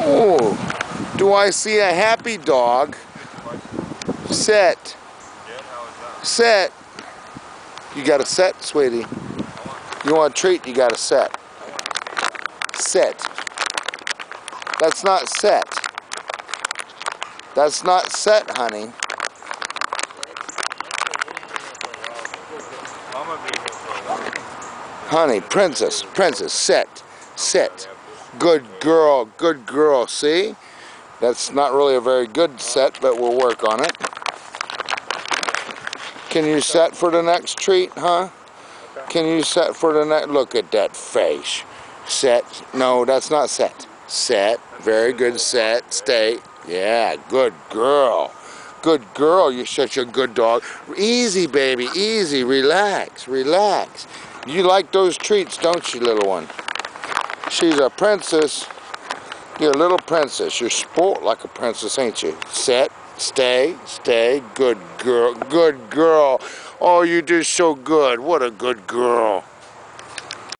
Oh, do I see a happy dog? Sit. Sit. You got to sit, sweetie. You want a treat, you got to sit. Sit. That's not sit. That's not sit, honey. Honey, princess, sit. Sit. Good girl, see? That's not really a very good set, but we'll work on it. Can you set for the next treat, huh? Can you set for the next? Look at that face. Set. No, that's not set. Set. Very good. Set. Stay. Yeah, good girl. Good girl. You're such a good dog. Easy, baby. Easy. Relax. Relax. You like those treats, don't you, little one? She's a princess. You're a little princess. You're sport like a princess, ain't you? Set. Stay. Stay. Good girl. Good girl. Oh, you did so good. What a good girl.